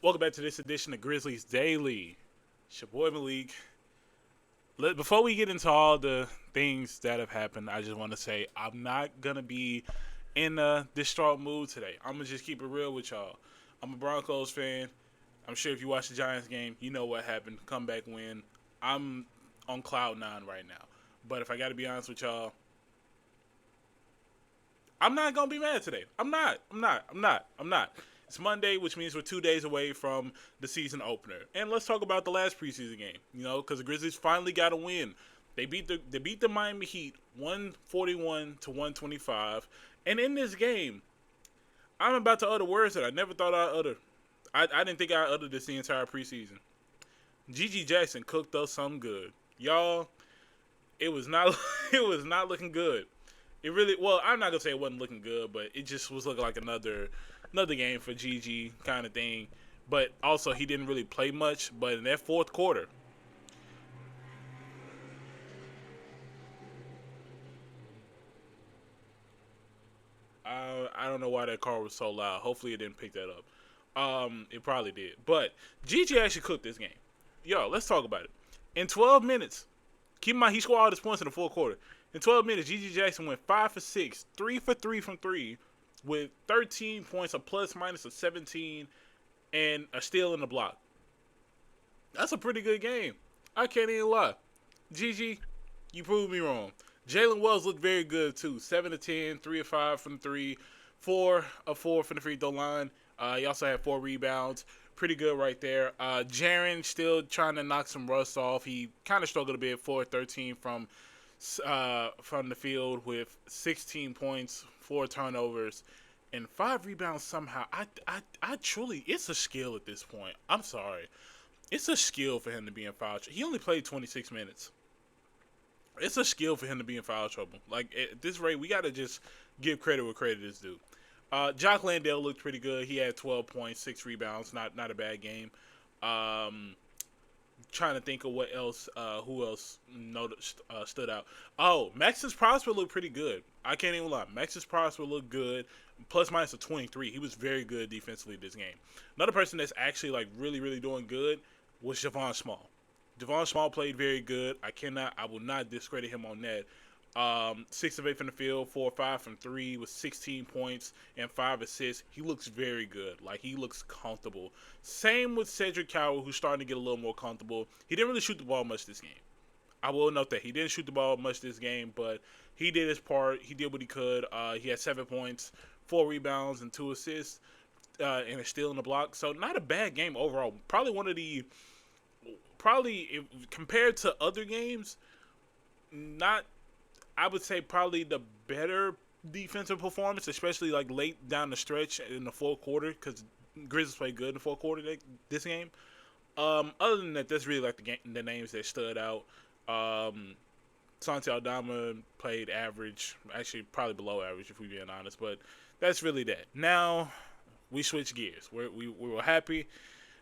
Welcome back to this edition of Grizzlies Daily. It's your boy Melek. Before we get into all the things that have happened, I just want to say I'm not going to be in a distraught mood today. I'm going to just keep it real with y'all. I'm a Broncos fan. I'm sure if you watch the Giants game, you know what happened. Comeback win. I'm on cloud nine right now. But if I got to be honest with y'all, I'm not going to be mad today. I'm not. It's Monday, which means we're 2 days away from the season opener. And let's talk about the last preseason game, because the Grizzlies finally got a win. They beat the Miami Heat 141 to 125. And in this game, I'm about to utter words that I never thought I'd utter. I didn't think I uttered this the entire preseason. G.G. Jackson cooked us some good. Y'all, it was not it was not looking good. It really, well, I'm not gonna say it wasn't looking good, but it just was looking like another game for GG kind of thing. But also, he didn't really play much. But in that fourth quarter, I don't know why that car was so loud. Hopefully, it didn't pick that up. It probably did. But GG actually cooked this game. Yo, let's talk about it. In 12 minutes, keep in mind he scored all his points in the fourth quarter. In 12 minutes, GG Jackson went 5 for 6, 3 for 3 from 3, with 13 points, a plus minus of 17, and a steal in the block. That's a pretty good game. I can't even lie. GG, you proved me wrong. Jalen Wells looked very good too. 7 of 10, 3 of 5 from 3, 4 of 4 from the free throw line. He also had 4 rebounds. Pretty good right there. Jaren still trying to knock some rust off. He kind of struggled a bit. 4 of 13 from the field with 16 points, 4 turnovers, and 5 rebounds somehow. I truly, it's a skill at this point. I'm sorry. It's a skill for him to be in foul trouble. He only played 26 minutes. It's a skill for him to be in foul trouble. Like, at this rate, we got to just give credit where credit is due. Jock Landale looked pretty good. He had 12 points, 6 rebounds. Not a bad game. Trying to think of what else, who else stood out. Oh, Maxis Prosper looked pretty good. I can't even lie. Maxis Prosper looked good. Plus minus of 23. He was very good defensively this game. Another person that's actually like really, really doing good was Javon Small. Javon Small played very good. I will not discredit him on that. 6 of 8 from the field, 4 of 5 from 3 with 16 points and 5 assists. He looks very good. Like, he looks comfortable. Same with Cedric Cowell, who's starting to get a little more comfortable. He didn't really shoot the ball much this game. I will note that. He didn't shoot the ball much this game, but he did his part. He did what he could. He had 7 points, 4 rebounds, and 2 assists, and a steal in the block. So, not a bad game overall. Compared to other games, I would say probably the better defensive performance, especially like late down the stretch in the fourth quarter, because Grizzlies played good in the fourth quarter this game. Other than that, that's really like the names that stood out. Santi Aldama played average, actually probably below average if we're being honest, but that's really that. Now we switch gears. We were happy.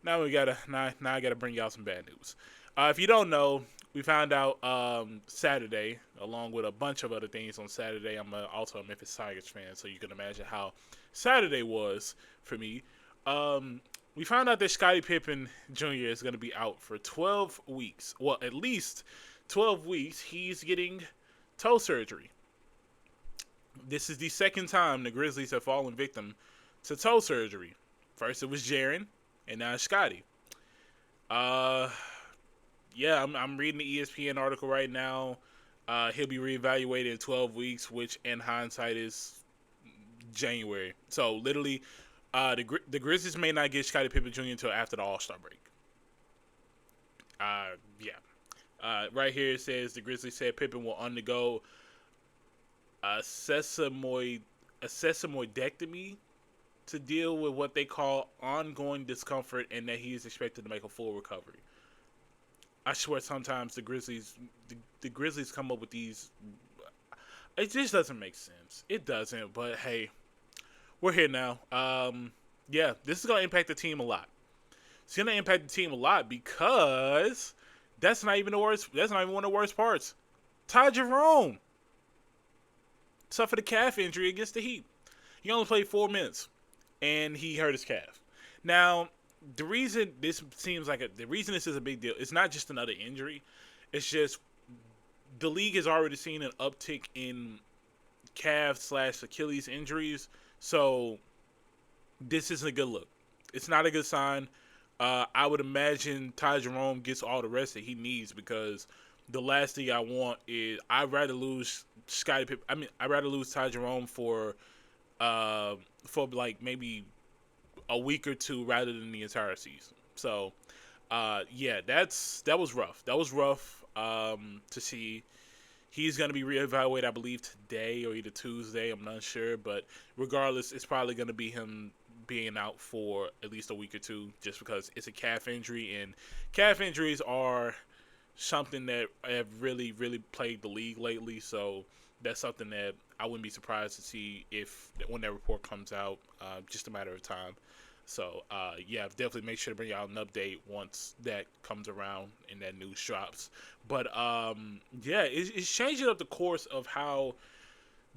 Now I gotta bring y'all some bad news. If you don't know, we found out Saturday, along with a bunch of other things on Saturday. I'm also a Memphis Tigers fan, so you can imagine how Saturday was for me. We found out that Scottie Pippen Jr. is going to be out for 12 weeks. Well, at least 12 weeks. He's getting toe surgery. This is the second time the Grizzlies have fallen victim to toe surgery. First it was Jaren, and now it's Scottie. Yeah, I'm reading the ESPN article right now. He'll be reevaluated in 12 weeks, which in hindsight is January. So literally, the Grizzlies may not get Scottie Pippen Jr. until after the All-Star break. Yeah. Right here it says the Grizzlies said Pippen will undergo a sesamoidectomy to deal with what they call ongoing discomfort, and that he is expected to make a full recovery. I swear sometimes the Grizzlies come up with these. It just doesn't make sense. It doesn't, but hey, we're here now. Yeah, this is going to impact the team a lot. It's going to impact the team a lot because that's not even one of the worst parts. Ty Jerome suffered a calf injury against the Heat. He only played 4 minutes, and he hurt his calf. Now, the reason this seems like the reason this is a big deal, it's not just another injury. It's just the league has already seen an uptick in calf/Achilles injuries. So this isn't a good look. It's not a good sign. I would imagine Ty Jerome gets all the rest that he needs, because the last thing I want is I'd rather lose Scottie Pippen. I mean, I'd rather lose Ty Jerome for like maybe a week or two rather than the entire season. So yeah, that was rough. That was rough to see. He's going to be reevaluated, I believe, today or either Tuesday. I'm not sure. But regardless, it's probably going to be him being out for at least a week or two, just because it's a calf injury. And calf injuries are something that have really, really plagued the league lately. So that's something that I wouldn't be surprised to see if when that report comes out, just a matter of time. So, yeah, definitely make sure to bring out an update once that comes around and that news drops. But, yeah, it's changing up the course of how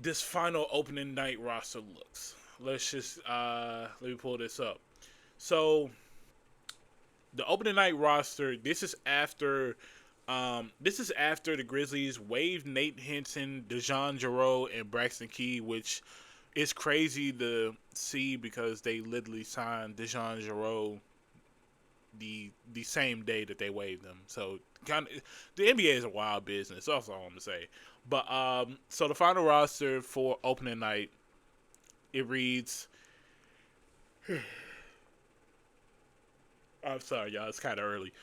this final opening night roster looks. Let's just, let me pull this up. So, the opening night roster, this is after the Grizzlies waived Nate Henson, DeJon Jarreau, and Braxton Key, which is crazy to see because they literally signed DeJon Jarreau the same day that they waived them. So kind of, the NBA is a wild business. That's all I'm gonna say. But so the final roster for opening night, it reads. I'm sorry, y'all. It's kind of early.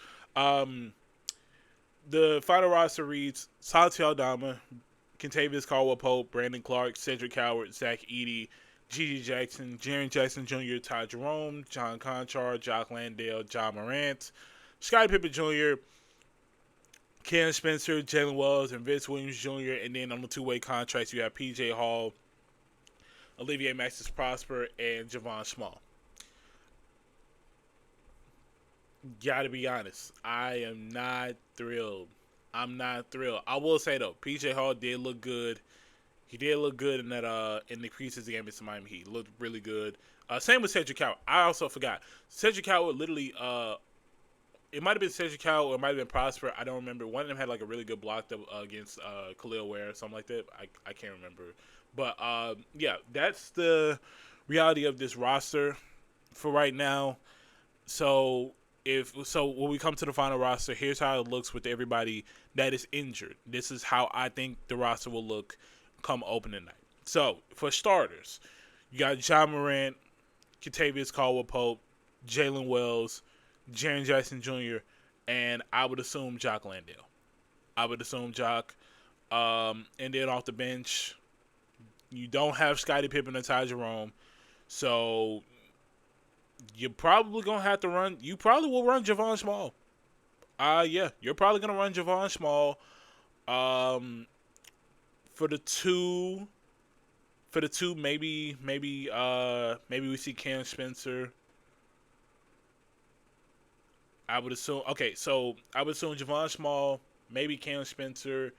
The final roster reads Santi Aldama, Kentavious Caldwell-Pope, Brandon Clark, Cedric Howard, Zach Edey, Gigi Jackson, Jaren Jackson Jr., Ty Jerome, John Conchar, Jock Landale, John Morant, Scottie Pippen Jr., Ken Spencer, Jalen Wells, and Vince Williams Jr. And then on the two-way contracts, you have P.J. Hall, Olivier Maxis Prosper, and Javon Small. Gotta be honest, I am not thrilled. I'm not thrilled. I will say though, PJ Hall did look good. He did look good in that in the preseason game against Miami Heat. He looked really good. Same with Cedric Howard. I also forgot. Cedric Howard literally it might have been Cedric Howard or it might have been Prosper. I don't remember. One of them had like a really good block against Khalil Ware or something like that. I can't remember. But yeah, that's the reality of this roster for right now. So when we come to the final roster, here's how it looks with everybody that is injured. This is how I think the roster will look come opening night. So for starters, you got John Morant, Kentavious Caldwell-Pope, Jalen Wells, Jaren Jackson Jr., and I would assume Jock Landale. I would assume Jock. And then off the bench, you don't have Scottie Pippen or Ty Jerome, so you're probably going to have to run. You probably will run Javon Small. Yeah, you're probably going to run Javon Small. For the two, maybe we see Cam Spencer. I would assume. Okay, so I would assume Javon Small, maybe Cam Spencer,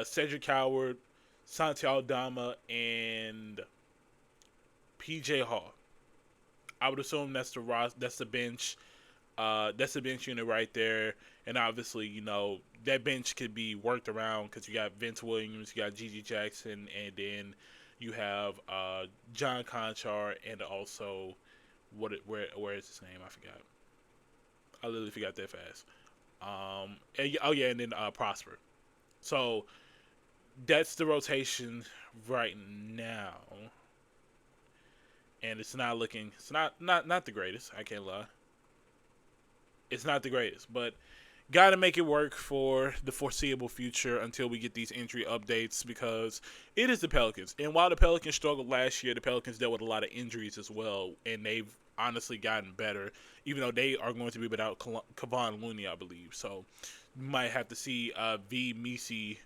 Cedric Howard, Santi Aldama, and PJ Hall. I would assume that's the bench. That's the bench unit right there. And obviously, you know, that bench could be worked around because you got Vince Williams, you got Gigi Jackson, and then you have John Conchar, and also where is his name? I forgot. I literally forgot that fast. And then Prosper. So that's the rotation right now. And it's not looking. It's not the greatest. I can't lie. It's not the greatest, but got to make it work for the foreseeable future until we get these injury updates, because it is the Pelicans. And while the Pelicans struggled last year, the Pelicans dealt with a lot of injuries as well, and they've honestly gotten better, even though they are going to be without Kevon Looney, I believe. So you might have to see V. Misi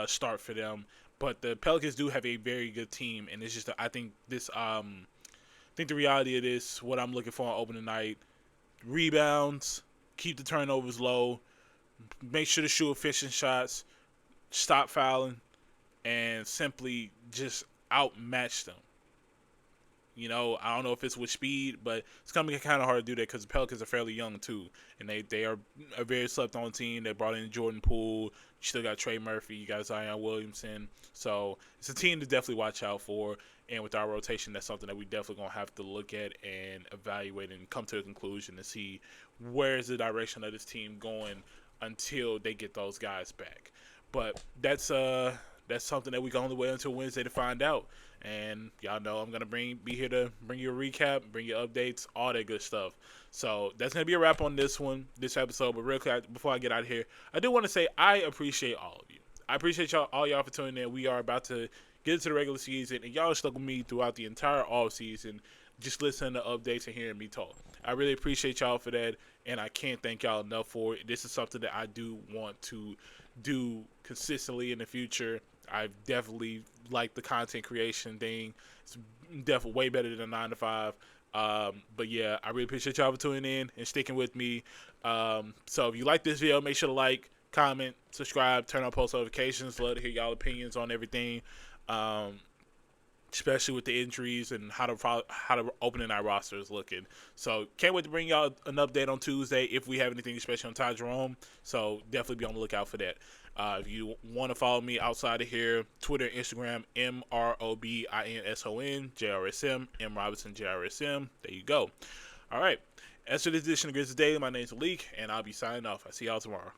start for them. But the Pelicans do have a very good team, and it's just I think the reality of this, what I'm looking for on opening night, rebounds, keep the turnovers low, make sure to shoot efficient shots, stop fouling, and simply just outmatch them. I don't know if it's with speed, but it's gonna be kind of hard to do that because the Pelicans are fairly young too, and they are a very slept-on team. They brought in Jordan Poole. You still got Trey Murphy. You got Zion Williamson. So it's a team to definitely watch out for. And with our rotation, that's something that we definitely gonna have to look at and evaluate and come to a conclusion to see where is the direction of this team going until they get those guys back. But that's something that we can only wait until Wednesday to find out. And y'all know I'm gonna be here to bring you a recap, bring you updates, all that good stuff. So that's gonna be a wrap on this episode. But real quick, before I get out of here, I do want to say I appreciate all of you. I appreciate all y'all for tuning in. We are about to get into the regular season, and y'all stuck with me throughout the entire off season, just listening to updates and hearing me talk. I really appreciate y'all for that, and I can't thank y'all enough for it. This is something that I do want to do consistently in the future. I definitely like the content creation thing. It's definitely way better than a 9 to 5. But yeah, I really appreciate y'all for tuning in and sticking with me. So if you like this video, make sure to like, comment, subscribe, turn on post notifications. Love to hear y'all opinions on everything, especially with the injuries and how the opening our roster is looking. So can't wait to bring y'all an update on Tuesday if we have anything, especially on Ty Jerome. So definitely be on the lookout for that. If you want to follow me outside of here, Twitter, Instagram, MROBINSON, JRSM, M Robinson, JRSM. There you go. All right. As for this edition of Grizzlies Daily, my name's Melek, and I'll be signing off. I'll see y'all tomorrow.